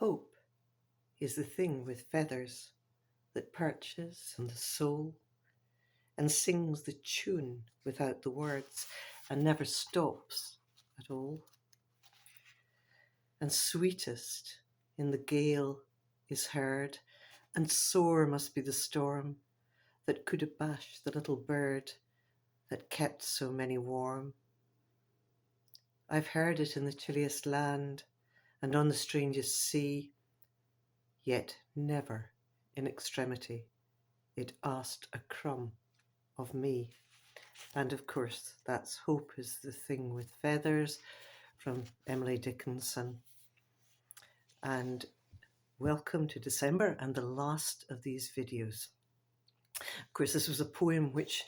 Hope is the thing with feathers that perches on the soul and sings the tune without the words and never stops at all. And sweetest in the gale is heard, and sore must be the storm that could abash the little bird that kept so many warm. I've heard it in the chilliest land and on the strangest sea, yet never in extremity it asked a crumb of me. And of course, that's Hope is the Thing with Feathers from Emily Dickinson. And welcome to December and the last of these videos. Of course, this was a poem which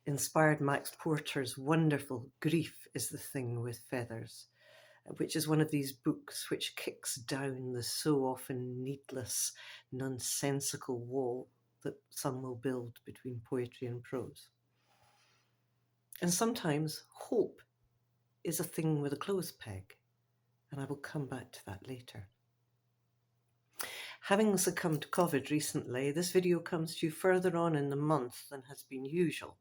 inspired Max Porter's wonderful Grief is the Thing with Feathers, which is one of these books which kicks down the so often needless, nonsensical wall that some will build between poetry and prose. And sometimes hope is a thing with a clothes peg, and I will come back to that later. Having succumbed to COVID recently, this video comes to you further on in the month than has been usual,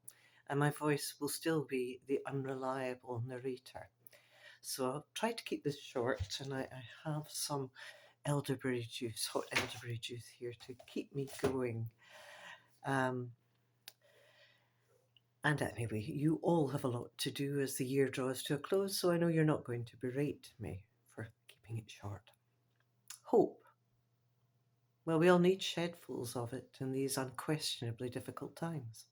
and my voice will still be the unreliable narrator. So I'll try to keep this short, and I have some elderberry juice, hot elderberry juice here to keep me going. And anyway, you all have a lot to do as the year draws to a close, so I know you're not going to berate me for keeping it short. Hope. Well, we all need shedfuls of it in these unquestionably difficult times.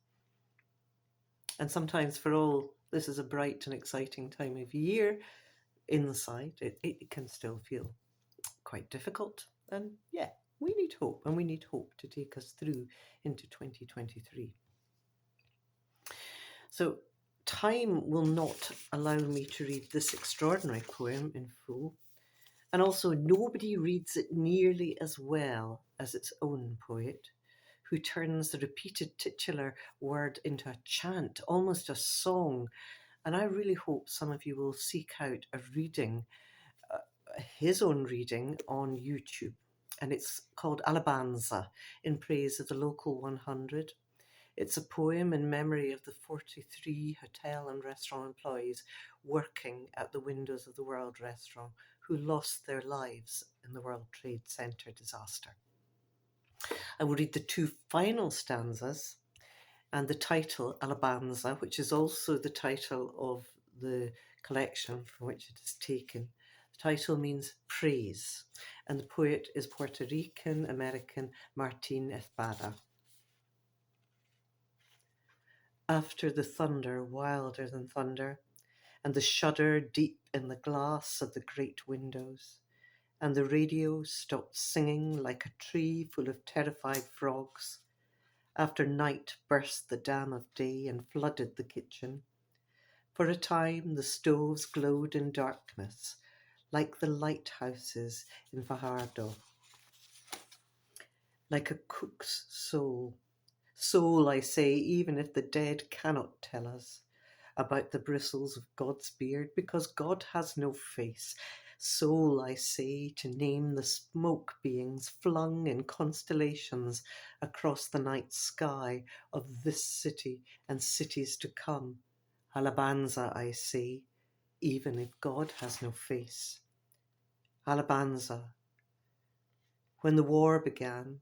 And sometimes for all, this is a bright and exciting time of year. Inside, it can still feel quite difficult. And yeah, we need hope, and we need hope to take us through into 2023. So time will not allow me to read this extraordinary poem in full, and also nobody reads it nearly as well as its own poet, who turns the repeated titular word into a chant, almost a song. And I really hope some of you will seek out a reading, his own reading on YouTube. And it's called Alabanza, in praise of the local 100. It's a poem in memory of the 43 hotel and restaurant employees working at the windows of the World Restaurant who lost their lives in the World Trade Center disaster. I will read the two final stanzas and the title, Alabanza, which is also the title of the collection from which it is taken. The title means praise, and the poet is Puerto Rican-American Martin Espada. After the thunder, wilder than thunder, and the shudder deep in the glass of the great windows, and the radio stopped singing like a tree full of terrified frogs. After night burst the dam of day and flooded the kitchen. For a time the stoves glowed in darkness, like the lighthouses in Fajardo. Like a cook's soul. Soul, I say, even if the dead cannot tell us about the bristles of God's beard, because God has no face. Soul, I say, to name the smoke beings flung in constellations across the night sky of this city and cities to come. Alabanza, I say, even if God has no face. Alabanza. When the war began,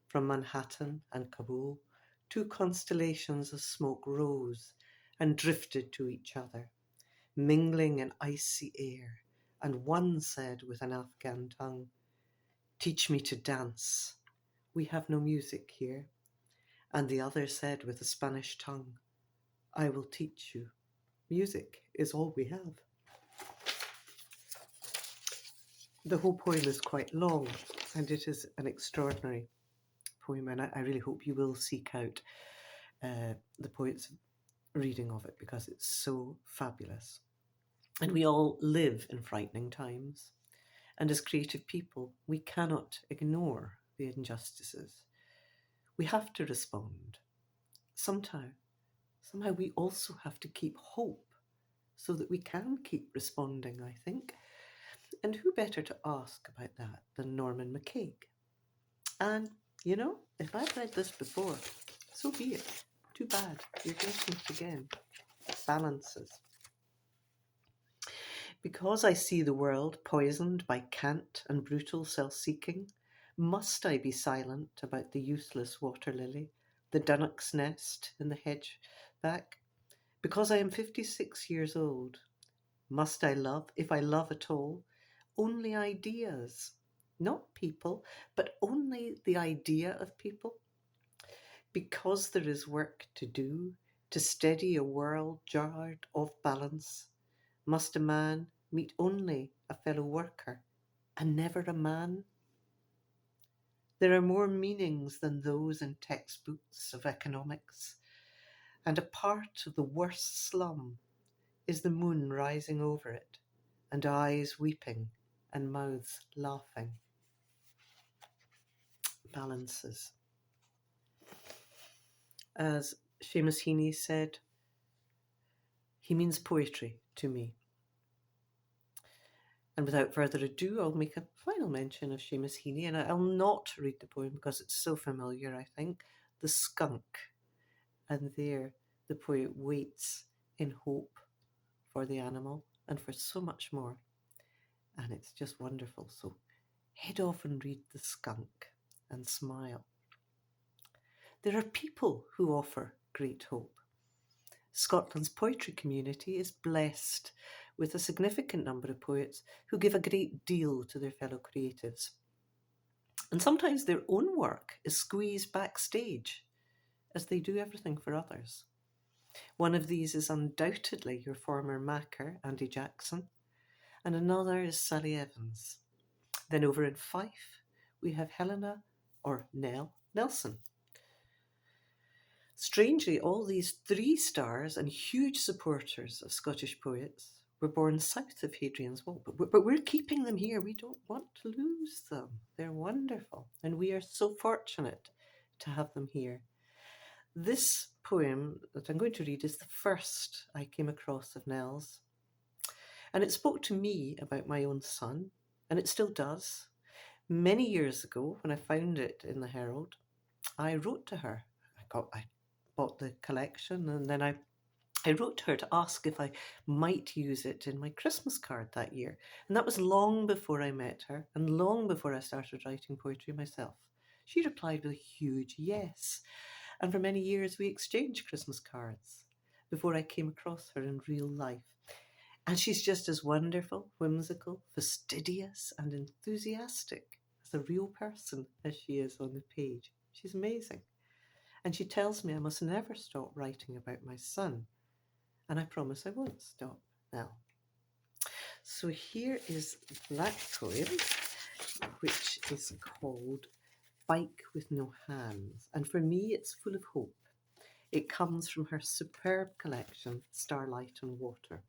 from Manhattan and Kabul, two constellations of smoke rose and drifted to each other, mingling in icy air, and one said with an Afghan tongue, "Teach me to dance. We have no music here." And the other said with a Spanish tongue, "I will teach you. Music is all we have." The whole poem is quite long, and it is an extraordinary poem, and I really hope you will seek out the poet's reading of it, because it's so fabulous. And we all live in frightening times, and as creative people, we cannot ignore the injustices. We have to respond. Somehow we also have to keep hope so that we can keep responding, I think. And who better to ask about that than Norman McCaig? And, you know, if I've read this before, so be it. Too bad. You're getting it again. Balances. Because I see the world poisoned by cant and brutal self-seeking, must I be silent about the useless water lily, the dunnock's nest in the hedge back? Because I am 56 years old, must I love, if I love at all, only ideas, not people, but only the idea of people? Because there is work to do to steady a world jarred off balance, must a man meet only a fellow worker and never a man? There are more meanings than those in textbooks of economics, and a part of the worst slum is the moon rising over it, and eyes weeping and mouths laughing. Balances. As Seamus Heaney said, he means poetry to me. And without further ado, I'll make a final mention of Seamus Heaney, and I'll not read the poem because it's so familiar, I think. The Skunk. And there the poet waits in hope for the animal and for so much more. And it's just wonderful. So head off and read The Skunk and smile. There are people who offer great hope. Scotland's poetry community is blessed with a significant number of poets who give a great deal to their fellow creatives. And sometimes their own work is squeezed backstage as they do everything for others. One of these is undoubtedly your former Makar, Andy Jackson, and another is Sally Evans. Then over in Fife, we have Helena, or Nell, Nelson. Strangely, all these three stars and huge supporters of Scottish poets were born south of Hadrian's Wall, but we're keeping them here. We don't want to lose them. They're wonderful, and we are so fortunate to have them here. This poem that I'm going to read is the first I came across of Nell's, and it spoke to me about my own son, and it still does. Many years ago, when I found it in the Herald, I wrote to her. I bought the collection, and then I wrote to her to ask if I might use it in my Christmas card that year. And that was long before I met her and long before I started writing poetry myself. She replied with a huge yes. And for many years we exchanged Christmas cards before I came across her in real life. And she's just as wonderful, whimsical, fastidious, and enthusiastic as a real person as she is on the page. She's amazing. And she tells me I must never stop writing about my son. And I promise I won't stop now. So here is that poem, which is called Bike with No Hands. And for me, it's full of hope. It comes from her superb collection, Starlight and Water.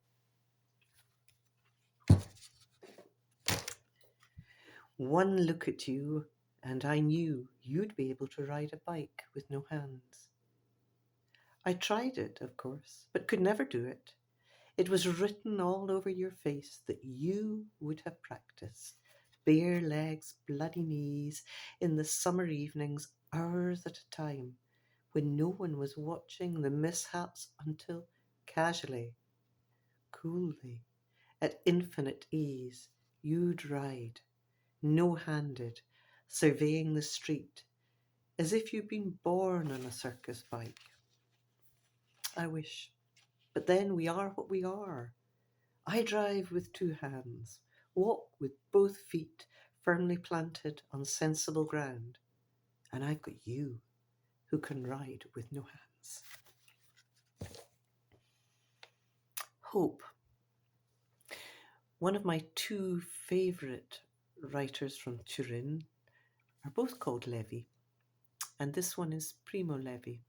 One look at you, and I knew you'd be able to ride a bike with no hands. I tried it, of course, but could never do it. It was written all over your face that you would have practiced. Bare legs, bloody knees, in the summer evenings, hours at a time, when no one was watching the mishaps until casually, coolly, at infinite ease, you'd ride, no-handed, surveying the street, as if you'd been born on a circus bike. I wish. But then we are what we are. I drive with two hands, walk with both feet firmly planted on sensible ground, and I've got you who can ride with no hands. Hope. One of my two favourite writers from Turin are both called Levi, and this one is Primo Levi.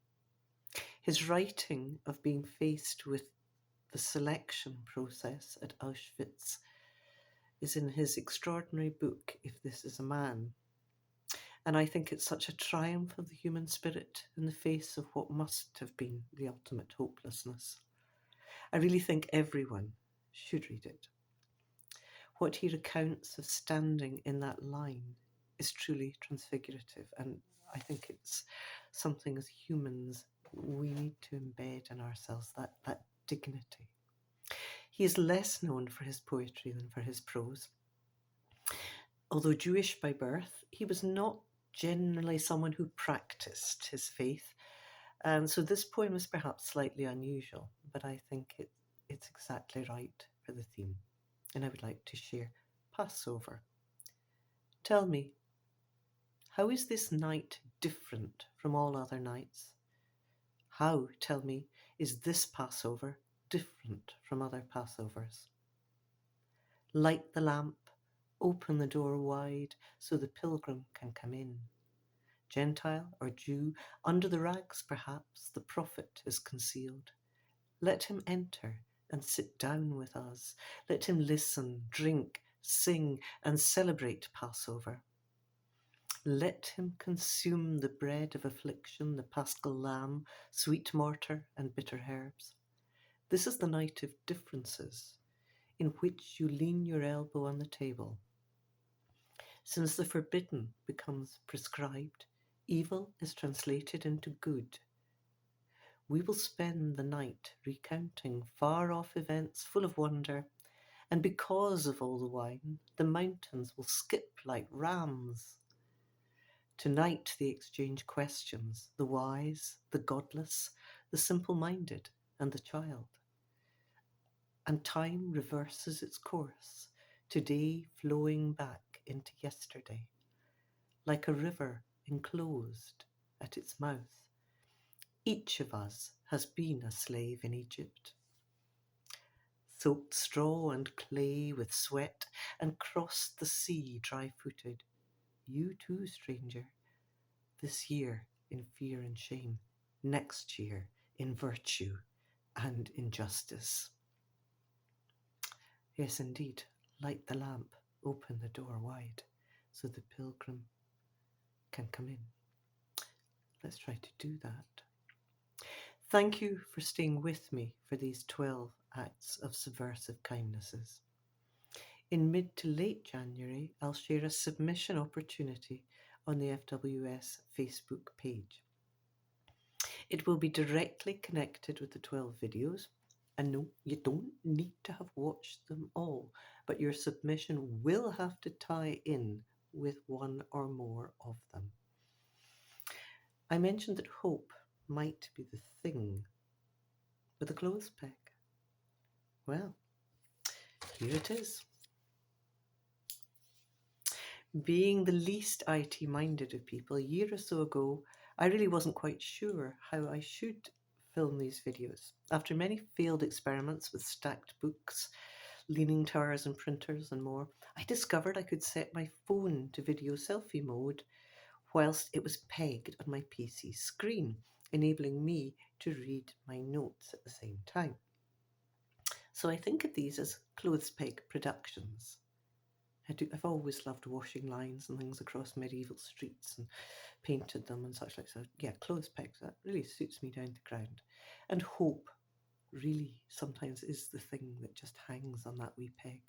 His writing of being faced with the selection process at Auschwitz is in his extraordinary book, If This Is a Man. And I think it's such a triumph of the human spirit in the face of what must have been the ultimate hopelessness. I really think everyone should read it. What he recounts of standing in that line is truly transfigurative, and I think it's something as humans we need to embed in ourselves, that dignity. He is less known for his poetry than for his prose. Although Jewish by birth, he was not generally someone who practiced his faith, and so this poem is perhaps slightly unusual, but I think it's exactly right for the theme, and I would like to share Passover. Tell me, how is this night different from all other nights? How, tell me, is this Passover different from other Passovers? Light the lamp, open the door wide so the pilgrim can come in. Gentile or Jew, under the rags perhaps the prophet is concealed. Let him enter and sit down with us. Let him listen, drink, sing, and celebrate Passover. Let him consume the bread of affliction, the paschal lamb, sweet mortar, and bitter herbs. This is the night of differences, in which you lean your elbow on the table. Since the forbidden becomes prescribed, evil is translated into good. We will spend the night recounting far-off events full of wonder, and because of all the wine, the mountains will skip like rams. Tonight they exchange questions, the wise, the godless, the simple-minded, and the child. And time reverses its course, today flowing back into yesterday. Like a river enclosed at its mouth, each of us has been a slave in Egypt. Soaked straw and clay with sweat, and crossed the sea dry-footed. You too, stranger, this year in fear and shame, next year in virtue and in justice. Yes, indeed, light the lamp, open the door wide, so the pilgrim can come in. Let's try to do that. Thank you for staying with me for these 12 acts of subversive kindnesses. In mid to late January, I'll share a submission opportunity on the FWS Facebook page. It will be directly connected with the 12 videos, and no, you don't need to have watched them all, but your submission will have to tie in with one or more of them. I mentioned that hope might be the thing with a clothes peg. Well, here it is. Being the least IT-minded of people, a year or so ago, I really wasn't quite sure how I should film these videos. After many failed experiments with stacked books, leaning towers and printers and more, I discovered I could set my phone to video selfie mode whilst it was pegged on my PC screen, enabling me to read my notes at the same time. So I think of these as clothes peg productions. I've always loved washing lines and things across medieval streets and painted them and such like. So yeah, clothes pegs, that really suits me down to the ground. And hope really sometimes is the thing that just hangs on that wee peg.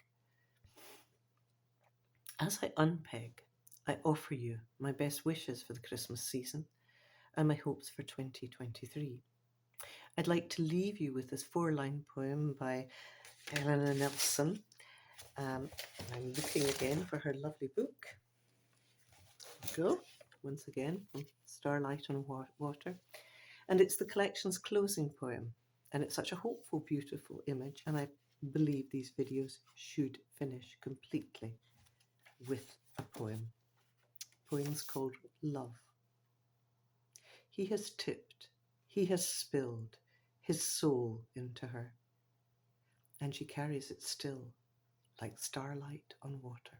As I unpeg, I offer you my best wishes for the Christmas season and my hopes for 2023. I'd like to leave you with this 4-line poem by Eleanor Nelson. I'm looking again for her lovely book. Go, once again, from Starlight on Water. And it's the collection's closing poem. And it's such a hopeful, beautiful image. And I believe these videos should finish completely with a poem. The poem's called Love. He has tipped, he has spilled his soul into her. And she carries it still, like starlight on water.